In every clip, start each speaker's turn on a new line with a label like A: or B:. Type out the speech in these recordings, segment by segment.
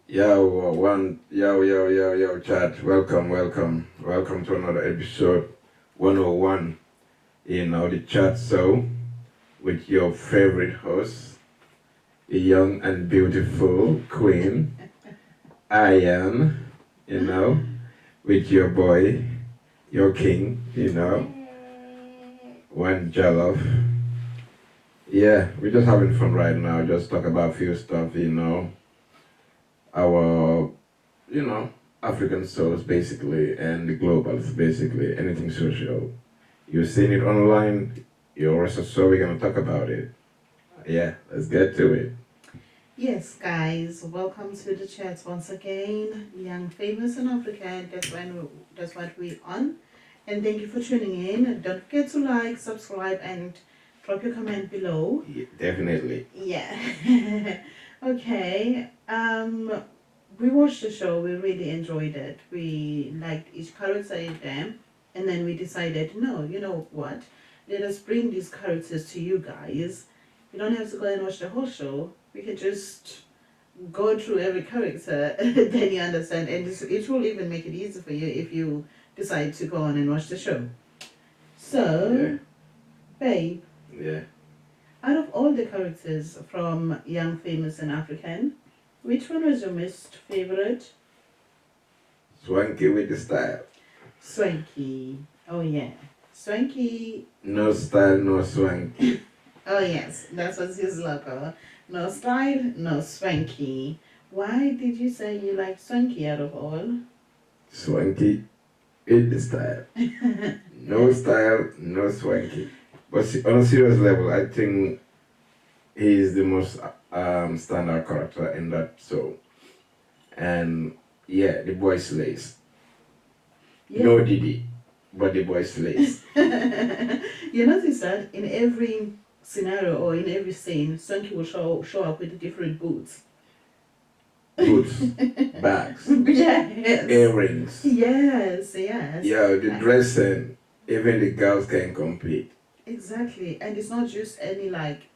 A: Yo, chat. Welcome to another episode 101 in the chat show with your favorite host, the young and beautiful queen, I am, with your boy, your king, one Jollof. Yeah, we're just having fun right now, just talk about a few stuff, our African souls basically and the globals basically, anything social. You've seen it online, you're also so we're gonna talk about it. Yeah, let's get to it.
B: Yes, guys, welcome to the chat once again. Young, famous in Africa, that's what we're on. And thank you for tuning in. Don't forget to like, subscribe, and drop your comment below.
A: Yeah, definitely.
B: Yeah. Okay. We watched the show. We really enjoyed it. We liked each character in them, and then we decided, no, you know what? Let us bring these characters to you guys. You don't have to go and watch the whole show. We can just go through every character, then you understand, and it will even make it easy for you if you decide to go on and watch the show. So, babe.
A: Yeah.
B: Out of all the characters from Young, Famous, and African, which one was your most favorite?
A: Swanky with the style.
B: Swanky. Oh yeah. Swanky.
A: No style, no swanky.
B: Oh yes, that's what's his logo. No style, no swanky. Why did you say you like swanky out of all?
A: Swanky with the style. No style, no swanky. But on a serious level, I think he's the most standard character in that show. And yeah, the boy slays. Yeah. No Diddy, but the boy slays.
B: You notice that in every scenario or in every scene, Swanky will show up with different boots.
A: Boots, bags,
B: yes,
A: earrings.
B: Yes.
A: Yeah, the dressing, even the girls can compete.
B: Exactly, and it's not just any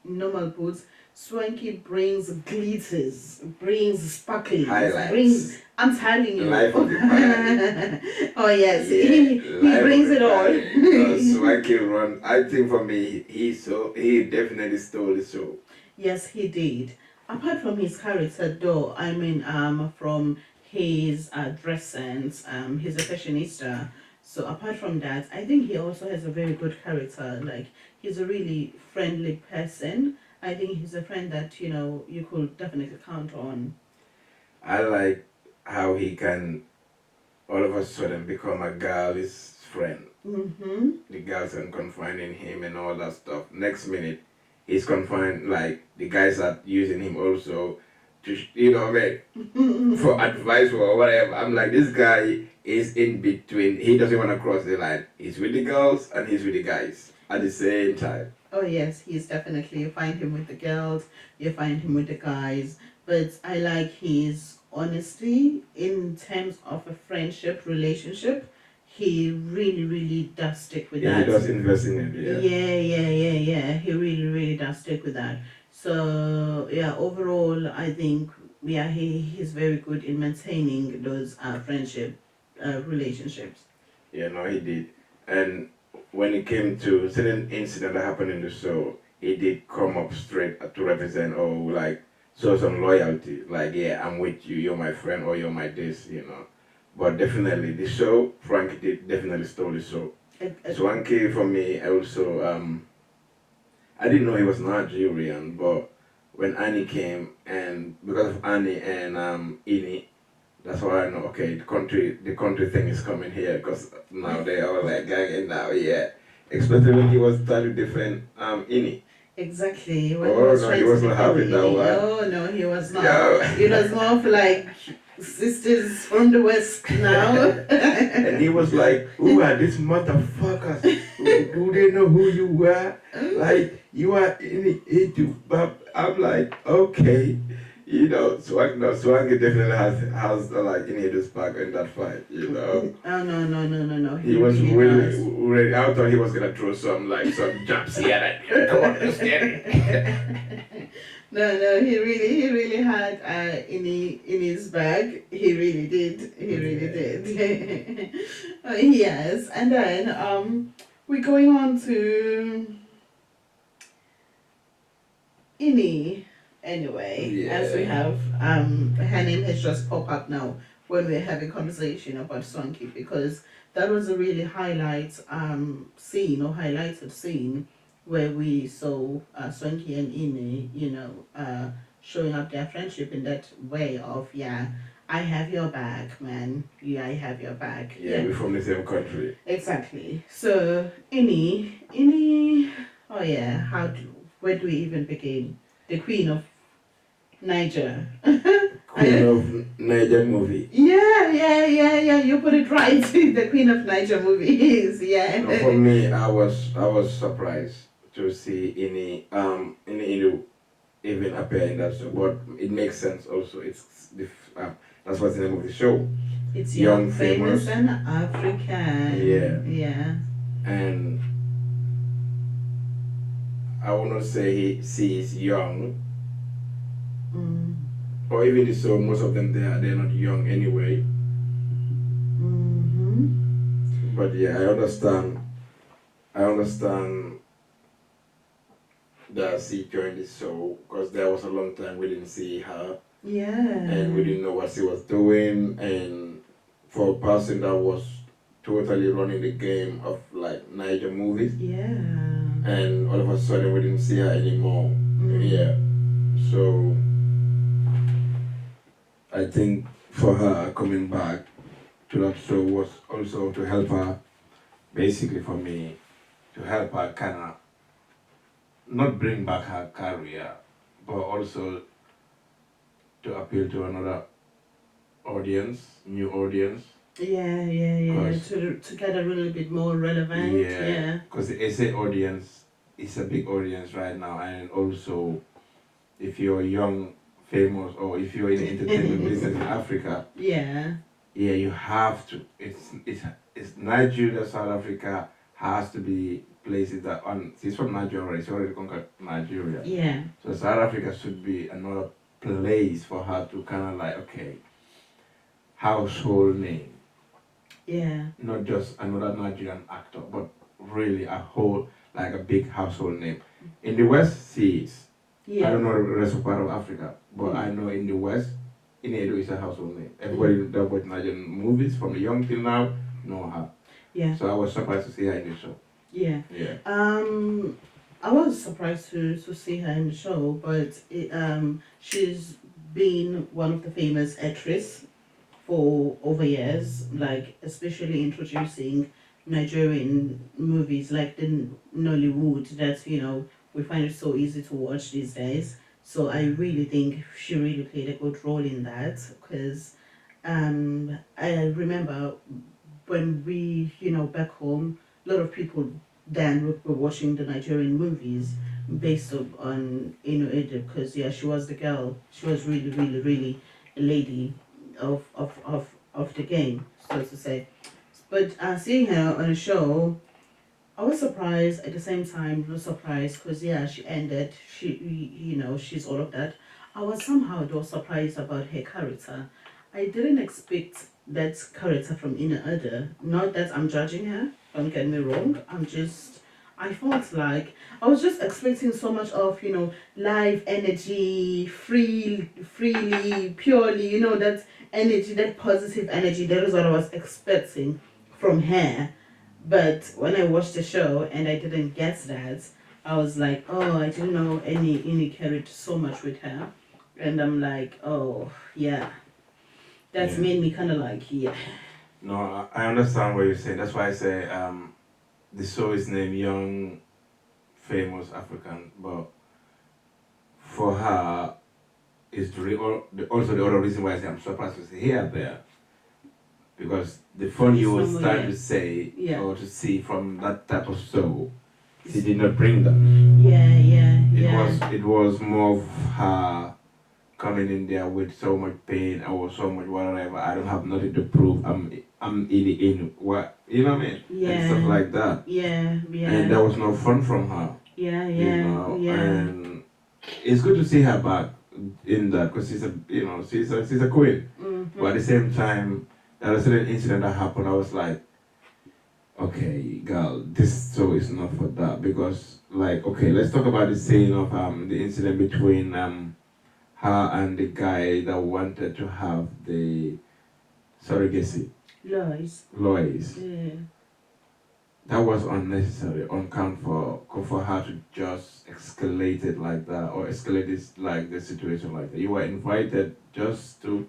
B: normal boots. Swanky brings glitters, brings sparkles,
A: highlights.
B: I'm telling you.
A: Life of the party.
B: Oh yes, yeah, he brings it all.
A: Swanky run. I think for me, he definitely stole the show.
B: Yes, he did. Apart from his character, though, from his dress sense, he's a fashionista. So apart from that, I think he also has a very good character. Like, he's a really friendly person. I think he's a friend that, you could definitely count on.
A: I like how he can all of a sudden become a girl's friend.
B: Mm-hmm.
A: The girls are confining him and all that stuff. Next minute, he's confined, like, the guys are using him also to, for advice or whatever. I'm like, this guy is in between. He doesn't want to cross the line. He's with the girls and he's with the guys at the same time.
B: Oh yes, he's definitely, you find him with the girls, you find him with the guys. But I like his honesty in terms of a friendship, relationship. He really does stick with that.
A: Yeah, he does invest in it,
B: yeah. He really does stick with that. So yeah, overall, I think he's very good in maintaining those friendship relationships.
A: Yeah, no, he did. And when it came to certain incident that happened in the show, he did come up straight to represent show some loyalty. Like, yeah, I'm with you, you're my friend, or you're my this. But definitely, the show, Frank did definitely stole the show. Swanky, for me, I also, I didn't know he was Nigerian, but when Annie came, and because of Annie and Ini, that's why I know, okay, the country thing is coming here, because now they are like ganging now, yeah. Especially when he was trying to defend Ini.
B: Exactly.
A: When he was not happy that way.
B: No, he was not. It was more of like sisters from the West now.
A: And he was like, who are these motherfuckers? Do they know who you were? Like, you are in it, but I'm like, okay. Swanky definitely has in his back in that fight,
B: Oh, no.
A: He was really, I thought he was going to throw some jumps here and come on, let's get it.
B: No, he really had in his bag. He really did. He really did. Yes, and then we're going on to Ini anyway, as we have her name has just popped up now when we're having conversation about Swanky, because that was a really scene or highlighted scene where we saw Swanky and Ini, showing up their friendship in that way of, yeah, I have your back, man. Yeah, I have your back.
A: Yeah, we're from the same country.
B: Exactly. So Ini, oh yeah, where do we even begin? The Queen of Niger.
A: Queen of Niger movie.
B: Yeah. You put it right. The Queen of Niger movie is, yeah.
A: No, for me, I was surprised to see any even appear in that show, but it makes sense also. That's what's the name of the show.
B: It's Young, Famous, and African. Yeah.
A: And I will not say she is young, or even so, most of them they're not young anyway. But yeah, I understand that she joined the show because there was a long time we didn't see her.
B: Yeah.
A: And we didn't know what she was doing, and for a person that was totally running the game of like Niger movies.
B: Yeah.
A: And all of a sudden we didn't see her anymore. Yeah. So I think for her coming back to that show was also to help her, basically for me, to help her kind of not bring back her career, but also to appeal to another audience, new audience.
B: Yeah. To get a little bit more relevant. Yeah.
A: Because the SA audience is a big audience right now, and also if you're young, famous, or if you're in the entertainment business in Africa, you have to. It's Nigeria, South Africa has to be places that she's from Nigeria. She already conquered Nigeria.
B: Yeah.
A: So South Africa should be another place for her to kind of like, okay, household name.
B: Yeah.
A: Not just another Nigerian actor, but really a big household name. In the West, she is.
B: Yeah.
A: I don't know the rest of part of Africa, but I know in the West, Inedo is a household name. Everybody that watch Nigerian movies, from the young till now, know her.
B: Yeah.
A: So I was surprised to see her in the show.
B: Yeah.
A: Yeah.
B: I was surprised to see her in the show, but she's been one of the famous actresses for over years, like especially introducing Nigerian movies like the Nollywood that we find it so easy to watch these days. So I really think she really played a good role in that, because I remember when we back home, a lot of people then were watching the Nigerian movies based on Ida, because she was the girl. She was really a lady of the game, so to say. But seeing her on a show, I was surprised at the same time. Not surprised because she ended. She's all of that. I was somehow though surprised about her character. I didn't expect that character from Inner Other. Not that I'm judging her. Don't get me wrong. I felt like I was just expecting so much of live energy, freely, purely. That energy, that positive energy. That is what I was expecting from her. But when I watched the show and I didn't get that, I was like, oh, I didn't know any carried so much with her. And I'm like, oh, yeah. That's made me kind of like, yeah.
A: No, I understand what you're saying. That's why I say the show is named Young, Famous African. But for her, it's also the other reason why I say I'm surprised to see her there. Because the fun you was trying to say or to see from that type of show, she did not bring that. It was more of her coming in there with so much pain or so much whatever. I don't have nothing to prove. I'm in what, you know what I mean? And stuff like that. And there was no fun from her. And it's good to see her back. in that because she's a queen. But at the same time, there was an incident that happened. I was like, okay, girl, this show is not for that because, like, okay, let's talk about the scene of the incident between her and the guy that wanted to have the surrogacy. Lois.
B: Yeah.
A: That was unnecessary, uncount for her to just escalate it like that or escalate this like the situation like that. You were invited just to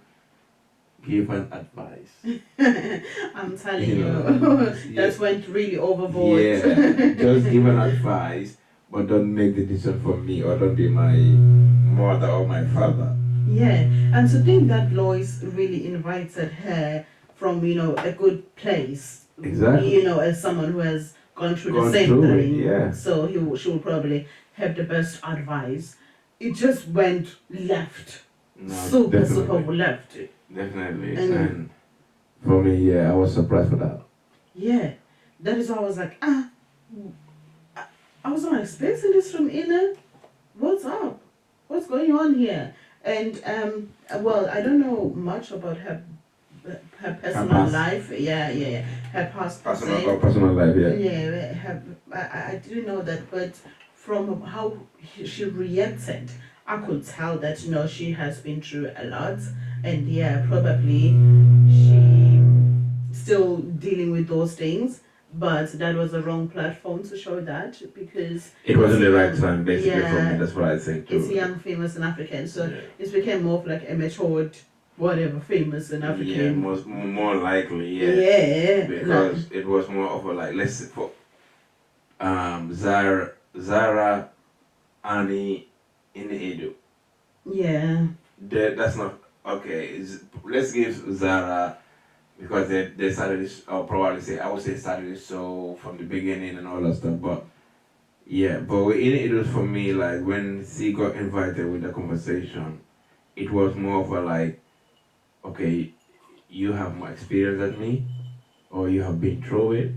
A: give an advice.
B: I'm telling
A: You
B: you,
A: know,
B: that went really overboard.
A: Yeah, just give an advice, but don't make the decision for me or don't be my mother or my father.
B: Yeah, and to think that Lois really invited her from, a good place.
A: Exactly.
B: As someone who has gone through the
A: Gone
B: same
A: through it,
B: thing.
A: yeah.
B: So she will probably have the best advice. It just went left.
A: No,
B: super
A: definitely.
B: left.
A: Definitely. And for me, yeah, I was surprised for that.
B: Yeah, that is why I was like, I was not expecting this from Ina. What's up? What's going on here? And well, I don't know much about her personal life. Yeah. Her past
A: personal life, yeah.
B: Yeah, I didn't know that, but from how she reacted, I could tell that she has been through a lot, and yeah, probably she still dealing with those things. But that was the wrong platform to show that because
A: it wasn't the right time, basically, for me. That's what I think too.
B: It's young, famous, and African, so it became more of like a matured, whatever, famous and African.
A: Yeah, more likely, yeah.
B: Yeah,
A: because it was more of a like let's say for Zara, Annie, in Edo.
B: Yeah.
A: That's not okay. Let's give Zara because they started this, or probably say I would say started this show from the beginning and all that stuff. But yeah, but it was for me like when she got invited with the conversation, it was more of a like, okay, you have more experience than me, or you have been through it.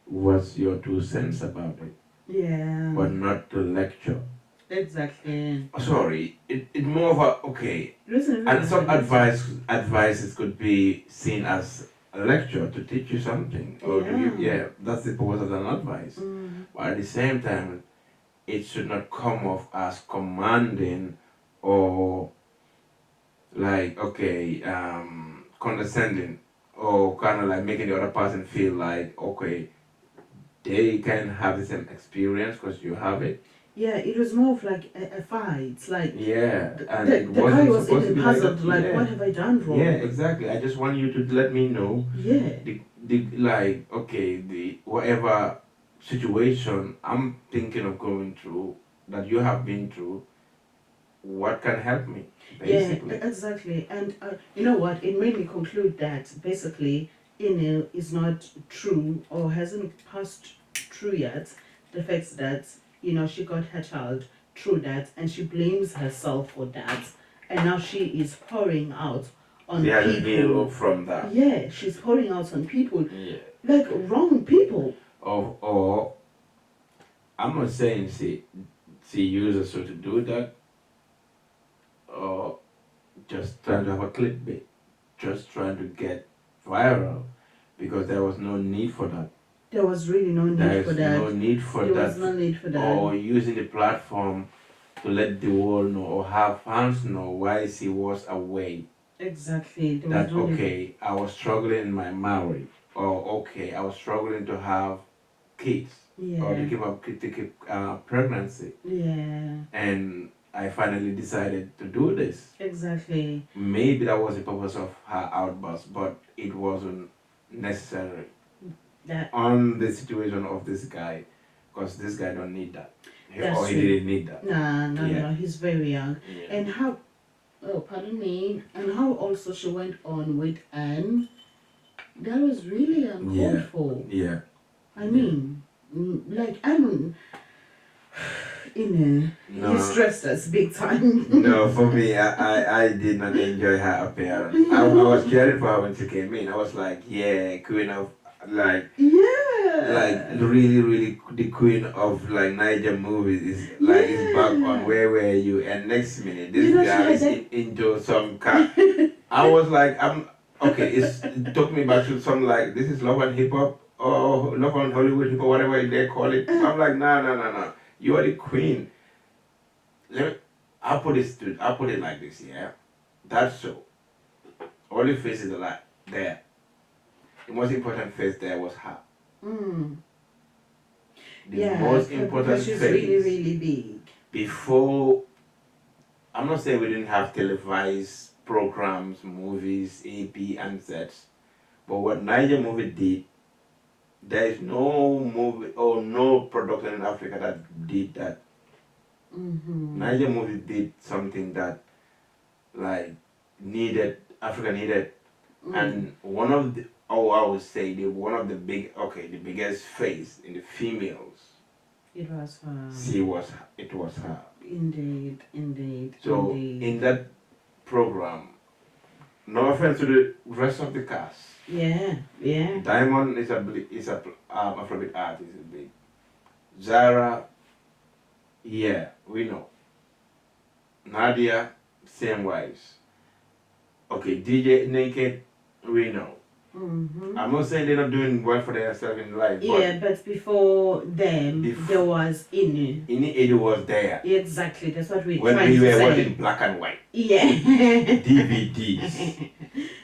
A: What's your 2 cents about it?
B: Yeah.
A: But not to lecture.
B: Exactly.
A: Sorry, it more of a okay. And some advices could be seen as a lecture to teach you something, or that's the purpose of an advice. But at the same time, it should not come off as commanding or like condescending or kind of like making the other person feel like okay they can have the same experience because you have it.
B: Yeah, it was more of like a fight. Like
A: and
B: the guy was even puzzled. Like, what have I done wrong?
A: Yeah, exactly. I just want you to let me know.
B: Yeah.
A: The whatever situation I'm thinking of going through that you have been through, what can help me? Basically.
B: Yeah, exactly. And you know what? It made me conclude that basically Inil is not true or hasn't passed through yet the fact that she got her child through that and she blames herself for that, and now she is pouring out on people.
A: She has healed from that.
B: Yeah, she's pouring out on people. Yeah. Like wrong people.
A: Or I'm not saying she uses her to do that, or just trying to have a clickbait, just trying to get viral, because there was no need for that.
B: There was really no need for that.
A: There was no need for that. Or using the platform to let the world know or have fans know why she was away.
B: Exactly.
A: I was struggling in my marriage, or okay, I was struggling to have kids, or to keep pregnancy.
B: Yeah.
A: And I finally decided to do this.
B: Exactly.
A: Maybe that was the purpose of her outburst, but it wasn't necessary on the situation of this guy, because this guy don't need that. He didn't need that.
B: No, he's very young. Yeah. And how, pardon me, and how also she went on with Anne, that was really uncalled for.
A: Yeah.
B: I mean, like, he stressed us big time.
A: No, for me, I did not enjoy her appearance. I was cheering for her when she came in. I was like, yeah, queen of, like,
B: yeah,
A: like really the queen of like Niger movies is like is back on Where Were You, and next minute this
B: You know, she
A: girl
B: had
A: is
B: that.
A: into some car. I was like, I'm okay. It took me back to some like this is Love and Hip Hop or Love and Hollywood Hip Hop, whatever they call it. I'm like, no. You are the queen. Let me, I'll put it like this, yeah. That show, only faces a lot there. The most important face there was her.
B: Mm.
A: The
B: Yeah,
A: most
B: because
A: important
B: she's really,
A: face
B: really big.
A: before. I'm not saying we didn't have televised programs, movies, AP and sets, but what Niger movie did, there is no movie or no production in Africa that did that.
B: Mm-hmm.
A: Niger movie did something that like needed Africa needed, and one of the I would say the one of the the biggest face in the females.
B: It was her.
A: It was her.
B: Indeed.
A: So in that program, no offense to the rest of the cast.
B: Yeah.
A: Diamond is a Afrobeat artist, is big. Zara, yeah, we know. Nadia, same wise. Okay, DJ Naked, we know.
B: Mm-hmm.
A: I'm not saying they're not doing well for themselves in life, but
B: Yeah, but before them, there was Inu.
A: Ini was there.
B: Exactly, that's what we're
A: When
B: trying
A: we
B: to
A: were
B: say.
A: watching black and white.
B: Yeah.
A: DVDs.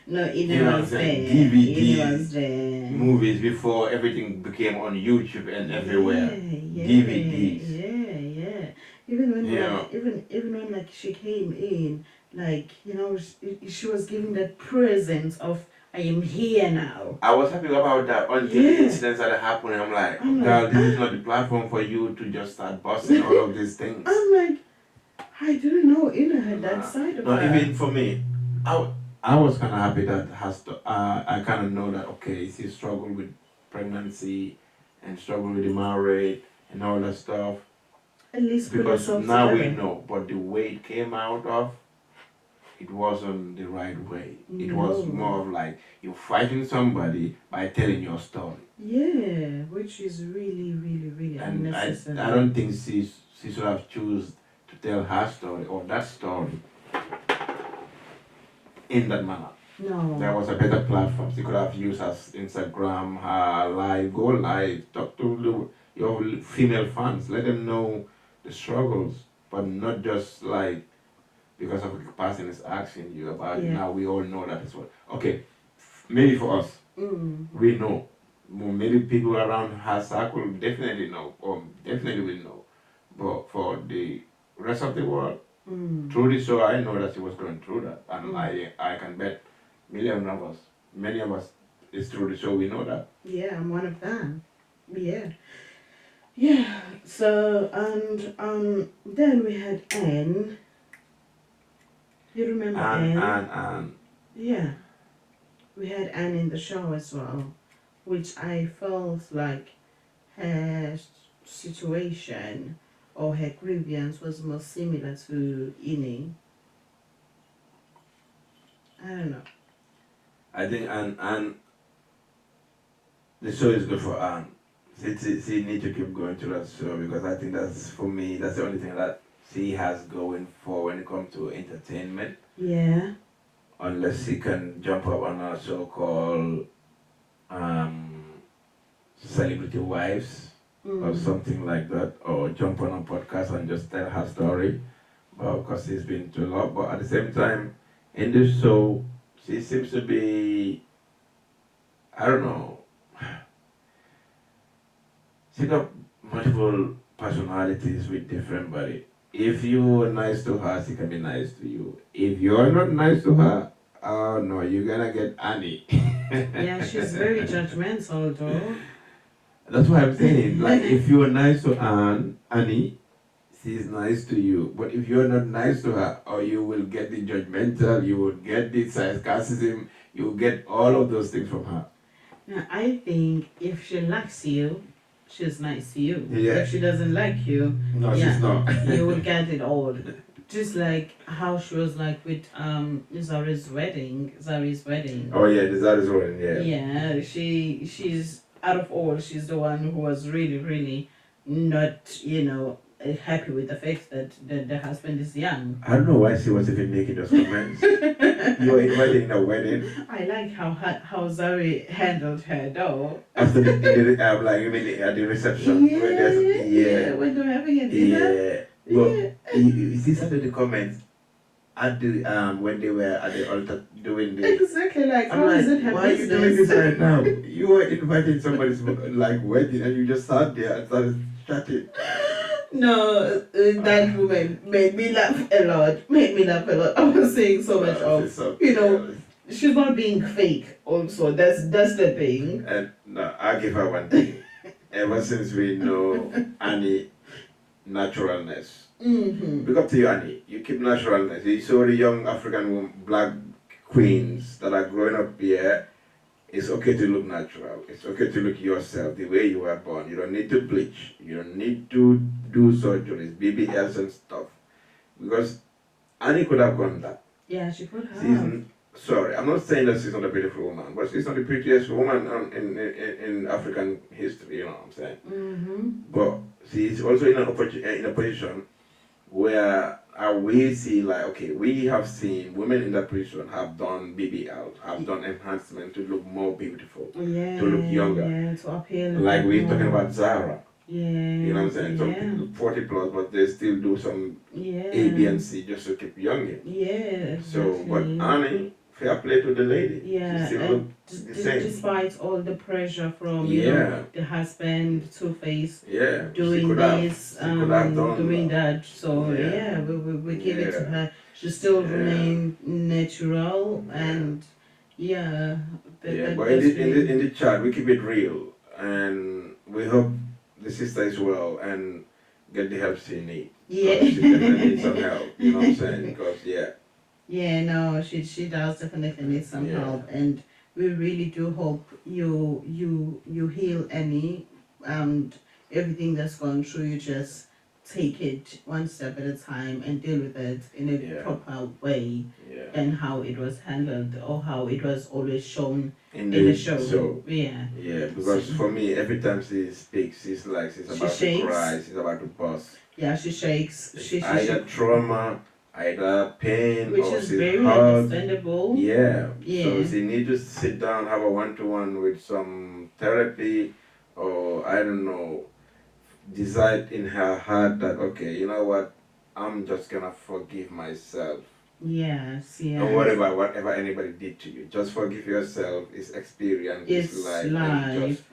B: No,
A: You
B: Inu
A: know what I'm
B: was
A: saying?
B: there. Inu
A: DVDs,
B: was there.
A: movies before everything became on YouTube and everywhere.
B: Yeah,
A: DVDs.
B: Yeah. Even when
A: You
B: like
A: know.
B: even when like she came in, like she was giving that presence of I am here now.
A: I was happy about that until the incidents that happened. I'm like, girl, this is not the platform for you to just start busting all of these things.
B: I'm like, I didn't know Ina had that side of her.
A: No, even for me, I was kind of happy that I kind of know that okay, she struggled with pregnancy and struggled with the marriage and all that stuff.
B: At least
A: because now we know, but the way it came out of, it wasn't the right way. It was more of like you're fighting somebody by telling your story.
B: Yeah, which is really
A: And
B: unnecessary.
A: I don't think she should have chosen to tell her story or that story in that manner.
B: No.
A: There was a better platform. She could have used as Instagram, her live, go live, talk to your female fans, let them know the struggles, but not just like because of a person is asking you about it. Now we all know that as well. Okay, maybe for us, we know. Well, maybe people around her circle definitely know, or definitely will know. But for the rest of the world, through this show, I know that she was going through that, and I can bet many of us, is through the show we know that.
B: Yeah, I'm one of them. Yeah. So and then we had Anne. You remember Anne?
A: Anne.
B: Yeah. We had Anne in the show as well, which I felt like her situation or her grievance was more similar to Ini. I don't know.
A: I think Anne, the show is good for Anne. She need to keep going to that show because I think that's, for me, that's the only thing that she has going for when it comes to entertainment.
B: Yeah.
A: Unless she can jump up on a show called Celebrity Wives or something like that, or jump on a podcast and just tell her story. Because she's been through a lot, but at the same time, in this show, she seems to be, I don't know, she got multiple personalities with different body. If you are nice to her, she can be nice to you. If you're not nice to her, oh no, you're gonna get Annie.
B: Yeah, she's very judgmental though.
A: That's what I'm saying. Like, if you're nice to Annie, she's nice to you. But if you're not nice to her, or you will get the judgmental, you will get the sarcasm, you will get all of those things from her.
B: Now, I think if she likes you, she's nice to you.
A: Yeah.
B: If she doesn't like you,
A: No, she's not.
B: you will get it all. Just like how she was like with Zari's wedding.
A: Oh yeah, the Zari's wedding, yeah.
B: Yeah, she's out of all, she's the one who was really, really not, happy with the fact that the husband is young.
A: I don't know why she was even making those comments. You were invited in a wedding.
B: I like how Zari handled her though.
A: After like you mean at the reception?
B: Yeah,
A: When there's,
B: yeah, when they're having a dinner.
A: yeah. But you see some of the comments at the when they were at the altar doing the.
B: Exactly, like
A: I'm
B: how
A: like,
B: is it her
A: why are you doing
B: business?
A: this right now? You were inviting somebody's like wedding and you just sat there and started chatting.
B: No, that woman made me laugh a lot. Made me laugh a lot. I was saying so much of, she's not being fake. Also, that's the thing.
A: And no, I'll give her one thing. Ever since we know Annie naturalness, big up to you, Annie. You keep naturalness. You saw the young African black queens that are growing up here. It's okay to look natural. It's okay to look yourself the way you were born. You don't need to bleach. You don't need to do surgeries, BBLs and stuff. Because Annie could have gone that.
B: Yeah, she could have.
A: Sorry, I'm not saying that she's not a beautiful woman, but she's not the prettiest woman in African history, you know what I'm saying? But she's also in a position where we see like, okay, we have seen women in that position have done BBL, have done enhancement to look more beautiful, to look younger.
B: Yeah, to appeal.
A: Like we're talking about Zara.
B: Yeah.
A: You know what I'm saying? Some people 40 plus, but they still do some A, B, and C just to keep young.
B: Yeah.
A: So, but Annie, fair play to the lady.
B: Yeah,
A: she still the same.
B: Despite all the pressure from the husband, Two-Face, doing this, doing that. So we give it to her. She still remain natural and
A: but in the chat we keep it real and we hope the sister is well and get the help she needs.
B: Yeah,
A: she definitely needs some help. You know what I'm saying? Because
B: yeah, no, she does definitely need some help, and we really do hope you heal Annie, and everything that's gone through. You just take it one step at a time and deal with it in a proper way, and how it was handled or how it was always shown in the show. Yeah,
A: because for me, every time she speaks, she's like she's about to cry, she's about to bust.
B: Yeah, she shakes. She
A: either trauma, either pain,
B: which
A: or
B: is very understandable.
A: Yeah. So she needs to sit down, have a one-to-one with some therapy, or I don't know, decide in her heart that okay, you know what, I'm just gonna forgive myself.
B: Yes.
A: Or whatever anybody did to you, just forgive yourself. It's experience. It's life. And just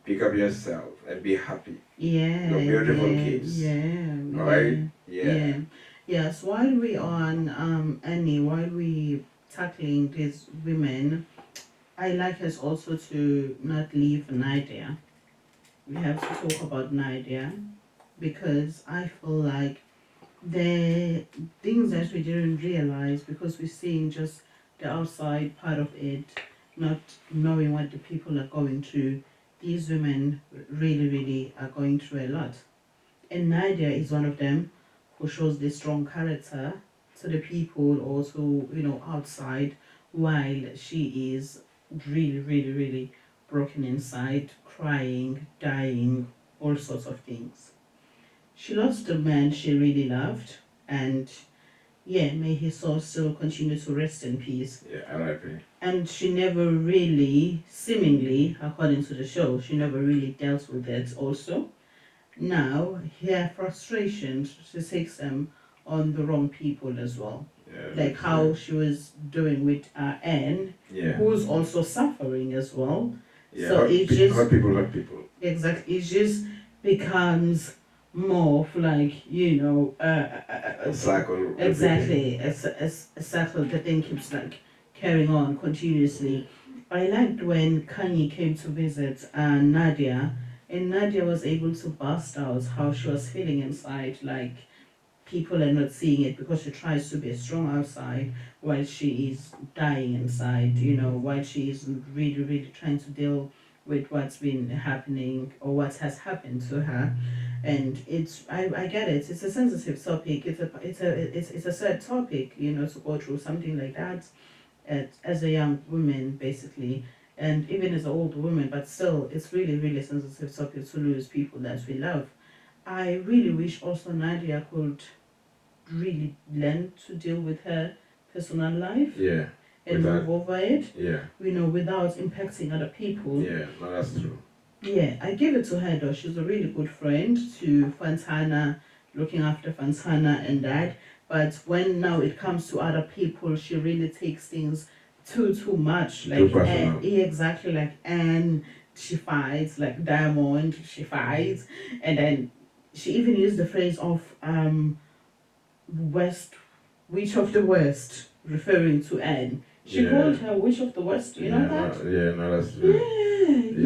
A: pick up yourself and be happy.
B: Yeah.
A: You're beautiful kids.
B: Yeah.
A: Alright?
B: Yeah. Yes, while we on Annie, while we tackling these women, I like us also to not leave Nadia. We have to talk about Nadia because I feel like the things that we didn't realize because we're seeing just the outside part of it, not knowing what the people are going through. These women really, really are going through a lot. And Nadia is one of them who shows this strong character to the people also, outside, while she is really, really, really broken inside, crying, dying, all sorts of things. She lost a man she really loved, and may his soul still continue to rest in peace.
A: Yeah, R.I.P.
B: And she never really, seemingly, according to the show, she never really dealt with it also. Now, her frustrations, she takes them on the wrong people as well. Like how she was doing with Anne, who's also suffering as well. So it just
A: hurt people.
B: Exactly, it just becomes more of like
A: a cycle.
B: Exactly, a cycle. The thing keeps like carrying on continuously. I liked when Kanye came to visit Nadia, and Nadia was able to burst out how she was feeling inside, like people are not seeing it because she tries to be strong outside while she is dying inside, while she is really, really trying to deal with what's been happening or what has happened to her. And I get it, it's a sensitive topic, it's a sad topic, to go through something like that as a young woman, basically. and even as an old woman, but still, it's really, really sensitive subject to lose people that we love. I really wish also Nadia could really learn to deal with her personal life
A: Yeah.
B: and move over it,
A: Yeah.
B: without impacting other people.
A: Yeah, no, that's true.
B: Yeah, I give it to her though. She's a really good friend to Fantana, looking after Fantana and that. But when now it comes to other people, she really takes things too much.
A: Too personal.
B: Yeah, exactly. Like Anne, she fights. Like Diamond, she fights, and then she even used the phrase of West, witch of the West, referring to Anne. She called her witch of the West. You know that?
A: No, that's true.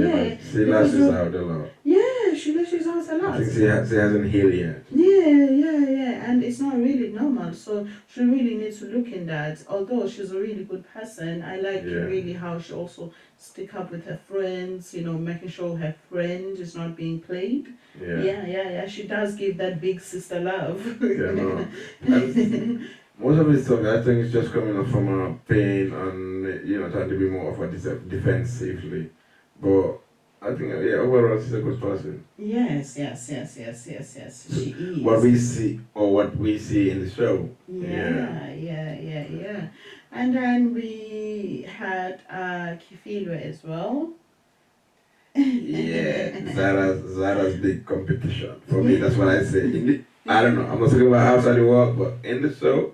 B: Yeah.
A: She lashes out a lot.
B: Yeah, she lashes out a lot.
A: I think she hasn't healed yet.
B: Yeah, and it's not really normal. So she really needs to look in that. Although she's a really good person, I like really how she also stick up with her friends. Making sure her friend is not being played. Yeah. She does give that big sister love.
A: Yeah, no. And most of the stuff, I think, is just coming up from a pain and trying to be more of a defensively. But I think, overall, she's a good person.
B: Yes. She is.
A: What we see in the show.
B: Yeah. And then we had Kifilwe as well.
A: Yeah, Zara's big competition. For me, that's what I say. I don't know, I'm not talking about outside the world, but in the show,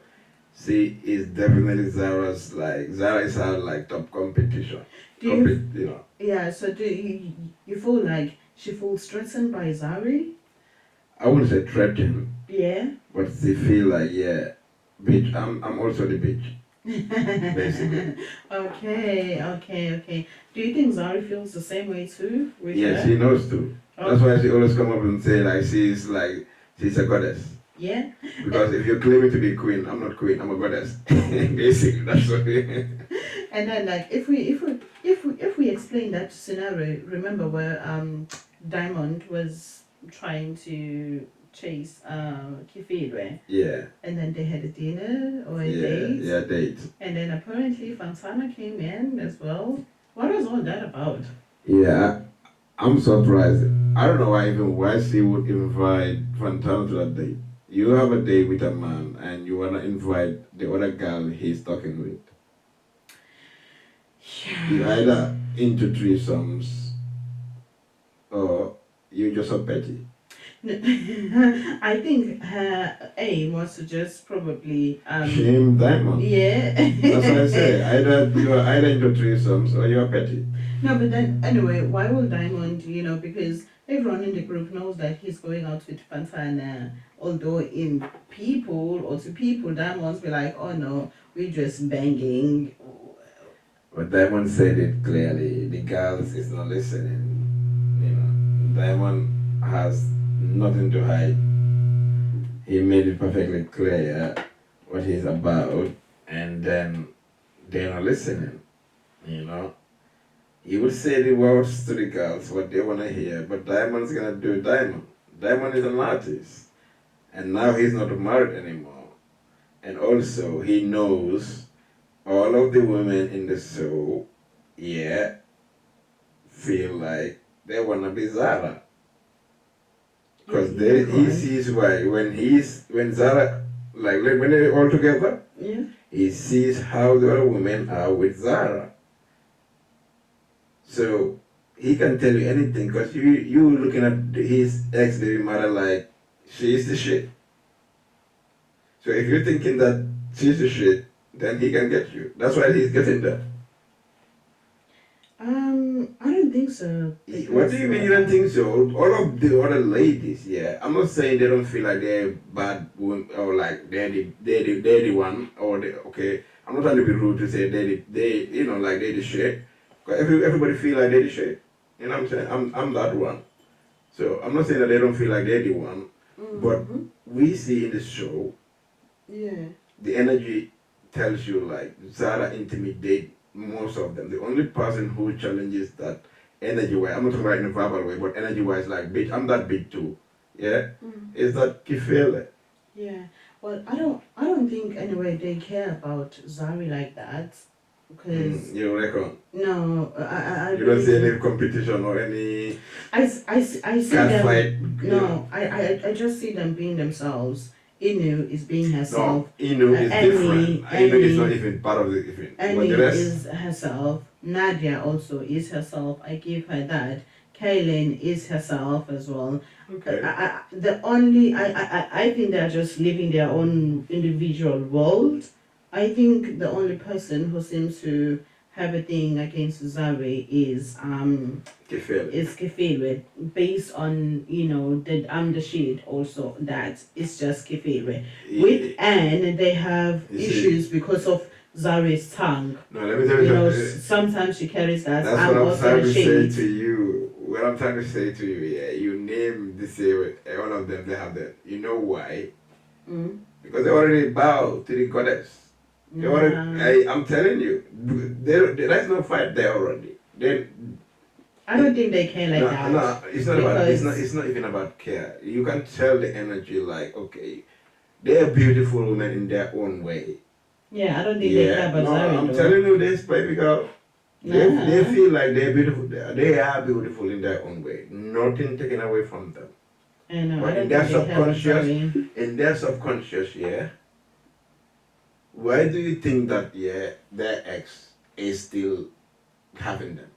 A: she is definitely Zara is her like top competition.
B: Yeah, so do you feel like she feels threatened by Zari?
A: I wouldn't say threatened.
B: Yeah.
A: But they feel like, bitch, I'm also the bitch. Basically.
B: Okay. Do you think Zari feels the same way too?
A: She knows too. Okay. That's why she always come up and say she's a goddess.
B: Yeah.
A: Because if you're claiming to be queen, I'm not queen, I'm a goddess. Basically, that's what
B: And then if we explain that scenario, remember where Diamond was trying to chase Kifidwe.
A: Yeah.
B: And then they had a dinner or a date.
A: Yeah, date.
B: And then apparently Fantana came in as well. What was all that about?
A: Yeah, I'm surprised. I don't know why she would invite Fantana to that date. You have a date with a man and you wanna invite the other girl he's talking with.
B: Yeah.
A: You're either into threesomes or you're just a petty.
B: I think her aim was to just probably
A: shame Diamond.
B: Yeah.
A: That's what I say. You are either into threesomes or you're petty.
B: No, but then anyway, why will Diamond? Because everyone in the group knows that he's going out with Fantana. Although in people or to people, Diamond's be like, oh no, we're just banging.
A: But Diamond said it clearly. The girls is not listening. Diamond has nothing to hide. He made it perfectly clear what he's about, and then they're not listening. He would say the words to the girls what they want to hear, but Diamond's gonna do Diamond. Diamond is an artist, and now he's not married anymore. And also, he knows all of the women in the show, feel like they wanna be Zara. Because he sees why when Zara when they're all together, he sees how the other women are with Zara. So he can tell you anything because you looking at his ex baby mother like she's the shit. So if you're thinking that she's the shit, then he can get you. That's why he's getting that.
B: I don't think so.
A: What do you mean you don't think so? All of the other ladies, I'm not saying they don't feel like they're bad women or like they're the one or okay. I'm not trying to be rude to say they're the shit. Cause everybody feel like they're the shit. You know what I'm saying? I'm that one. So I'm not saying that they don't feel like they're the one, but we see in the show, the energy tells you like Zara intimidate most of them. The only person who challenges that energy-wise, I'm not talking about in a verbal way, but energy-wise, like, bitch, I'm that big too. Is that Kifele.
B: Yeah. Well, I don't think anyway they care about Zari like that. because
A: You reckon?
B: no, I
A: You don't
B: really
A: see
B: do.
A: any competition or any
B: I see
A: cat
B: them.
A: fight?
B: No, I just see them being themselves. Inu is being herself.
A: No, Inu is different. Inu is not even part of the event. But the
B: Annie
A: rest,
B: is herself. Nadia also is herself. I give her that. Kaylin is herself as well.
A: okay.
B: I think they're just living their own individual world. I think the only person who seems to have a thing against Zari is Kefilwe, based on that I'm the shit. Also, that it's just Kefilwe. With Anne, they have issues because of Zari's tongue.
A: No, let me tell you something.
B: Sometimes she carries that.
A: That's
B: I'm
A: what I'm
B: also
A: trying
B: the
A: to say
B: shade.
A: to you. What I'm trying to say to you, yeah, you name this one of them, they have that. You know why? Because they already bow to the goddess. They already, I'm telling you, there's no fight there already.
B: I don't think they care like that.
A: No, it's not about. It's not even about care. You can tell the energy. Like, okay, they're beautiful women in their own way.
B: Yeah, I don't think they care about Zari.
A: I'm telling you this, baby girl. They feel like they're beautiful. They are beautiful in their own way. Nothing taken away from them.
B: I know.
A: But
B: I don't
A: in their subconscious, yeah. Why do you think that their ex is still having them?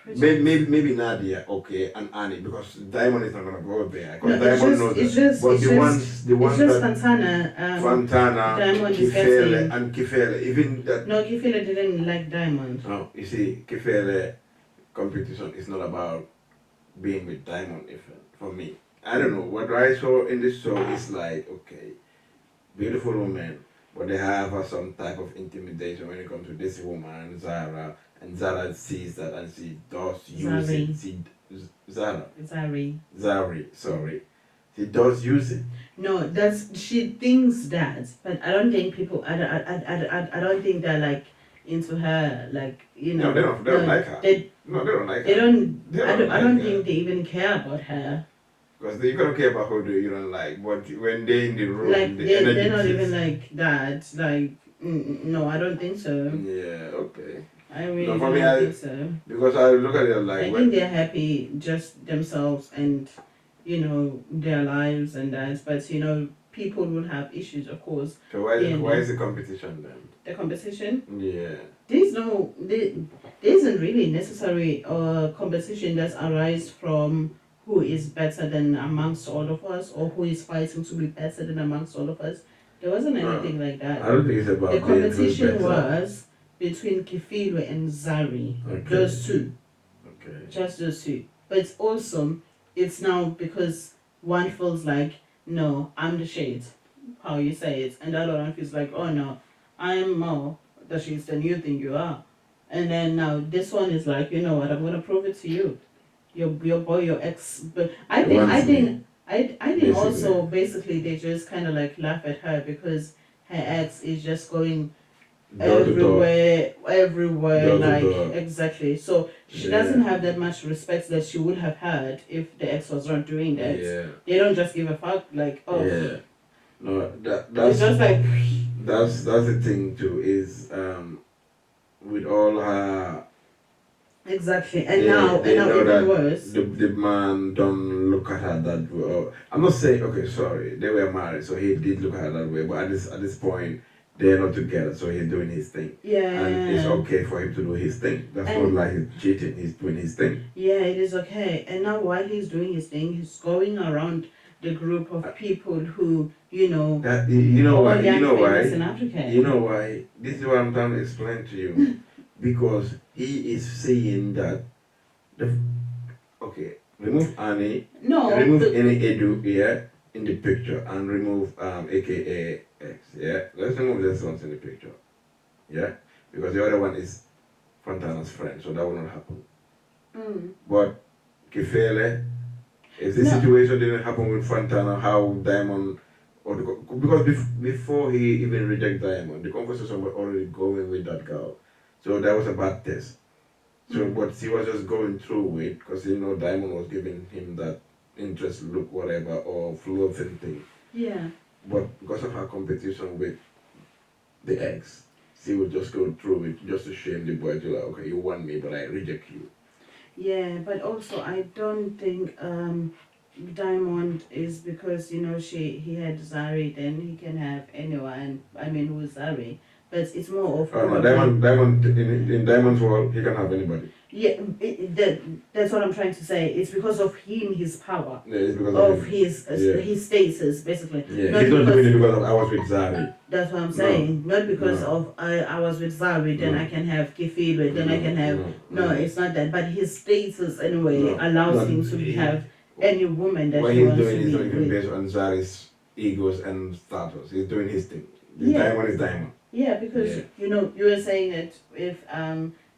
A: Maybe Nadia, okay, and Annie, because Diamond is not gonna go there. Because Diamond knows that. But the ones that Fantana,
B: Diamond
A: Kifele, and Kifele, even that.
B: No, Kifele didn't like Diamond.
A: No, you see, Kifele competition is not about being with Diamond. If for me, I don't know what I saw in this show is like, okay, beautiful woman, but they have some type of intimidation when it comes to this woman, Zara. And Zara sees that and she does use it. Zari, sorry. She does use it.
B: No, she thinks that, but I don't think people. I don't think they're like into her, like
A: No, they don't like her. They don't like her.
B: I don't think they even care about her.
A: Because you don't care about who you don't like, but when they're in the room,
B: like they're not even like that. Like no, I don't think so.
A: Yeah, okay.
B: I really don't think so.
A: Because I look at it like...
B: I think they're happy just themselves and, their lives and that. But, people will have issues, of course.
A: So why is the competition then?
B: The competition?
A: Yeah.
B: There isn't really necessary competition that arises from who is better than amongst all of us or who is fighting to be better than amongst all of us. There wasn't anything like that.
A: I don't think it's about
B: the competition was between Kefilwe and Zari.
A: Okay.
B: Those two.
A: Okay.
B: Just those two. But it's awesome. It's now because one feels like, no, I'm the shade. How you say it. And the other one feels like, oh no, I'm more the shade's the new thing you are. And then now this one is like, you know what, I'm gonna prove it to you. Your boy, your ex. But I think also basically they just kind of like laugh at her because her ex is just going everywhere, like exactly. So she doesn't have that much respect that she would have had if the ex was not doing that.
A: Yeah.
B: They don't just give a fuck, like oh.
A: Yeah. No, that's
B: it's just like
A: that's the thing too. Is with all her.
B: Exactly, and now even worse.
A: The man don't look at her that way. I'm not saying okay, sorry, they were married, so he did look at her that way. But at this point, they're not together, so he's doing his thing.
B: Yeah.
A: And it's okay for him to do his thing. That's not like he's cheating, he's doing his thing.
B: Yeah, it is okay. And now while he's doing his thing, he's going around the group of people who,
A: you know why?
B: In Africa.
A: You know why? This is what I'm trying to explain to you. Because he is saying that remove Annie, remove any Edu here in the picture and remove aka X, yeah? Let's remove this one in the picture. Yeah? Because the other one is Fontana's friend, so that will not happen. But Kifele, if this situation didn't happen with Fontana, how Diamond because before he even rejected Diamond, the conversation was already going with that girl. So that was a bad test. So, but he was just going through it because Diamond was giving him that interest look, whatever, or flirting thing.
B: Yeah.
A: But because of her competition with the ex, she would just go through it just to shame the boy to like, okay, you want me, but I reject you.
B: Yeah, but also I don't think Diamond is because he had Zari, then he can have anyone. I mean, who's Zari? But it's more of
A: Oh no, Diamond in Diamond's world, he can have anybody.
B: Yeah, that's what I'm trying to say. It's because of him, his power,
A: Yeah, it's because
B: of
A: him.
B: his status, basically.
A: Yeah,
B: Not
A: he's not doing it
B: because
A: because of I was with Zari.
B: that's what I'm saying. Not because
A: No.
B: of I was with Zari, then
A: No.
B: I can have Kefilwe, then I can have no, it's not that. But his status anyway allows him to have any woman that
A: what
B: he
A: he's
B: wants
A: doing
B: to
A: is
B: be
A: not even
B: with.
A: based on Zari's egos and status. He's doing his thing. The
B: Yeah.
A: Diamond is Diamond.
B: Yeah, because you were saying that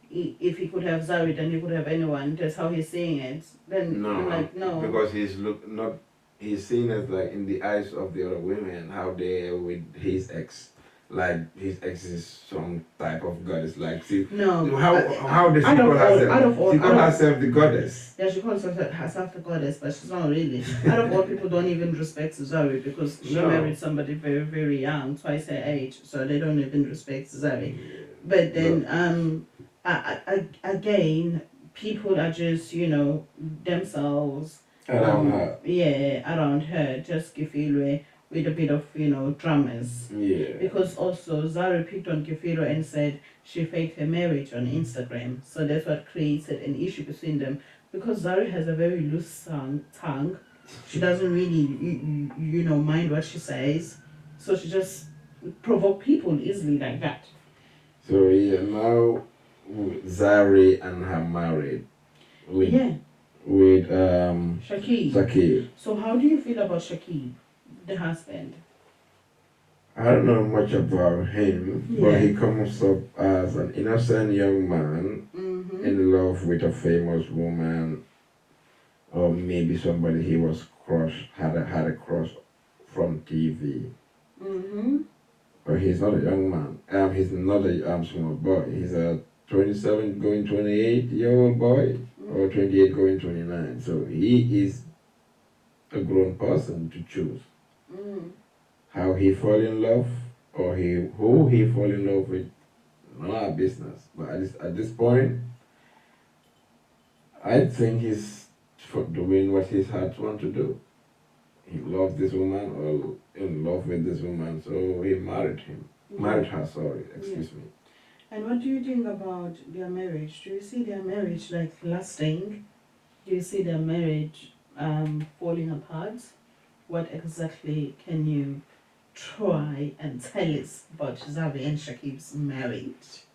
B: if he could have Zari, then he could have anyone. That's how he's saying it. Then
A: No,
B: I'm like, no.
A: because he's seen as like in the eyes of the other women how they are with his ex. Like his ex is some type of goddess. Like see,
B: no.
A: How does she call herself? She calls herself the goddess.
B: Yeah, she calls herself the goddess, but she's not really. Out of all people, don't even respect Zari because she married somebody very, very young, twice her age, so they don't even respect Zari. But then, again, people are just themselves
A: around her.
B: Yeah, around her, just Kefilwe with a bit of dramas.
A: Yeah.
B: Because also Zari picked on Kefilwe and said she faked her marriage on Instagram. So that's what created an issue between them. Because Zari has a very loose tongue. She doesn't really, mind what she says. So she just provoke people easily like that.
A: So yeah, now Zari and her married. With Shakib.
B: So how do you feel about Shakib, the husband?
A: I don't know much about him, but he comes up as an innocent young man in love with a famous woman, or maybe somebody he was had a crush from TV. But he's not a young man. He's not a small boy. He's a 27 going 28-year-old boy, or 28 going 29. So he is a grown person to choose how he fall in love or who he fall in love with. Not our business. But at this point, I think he's doing what his heart wants to do. He loves this woman or in love with this woman, so he married her. Sorry, excuse me.
B: And what do you think about their marriage? Do you see their marriage like lasting? Do you see their marriage falling apart? What exactly can you try and tell us about Zari and Shakib's marriage?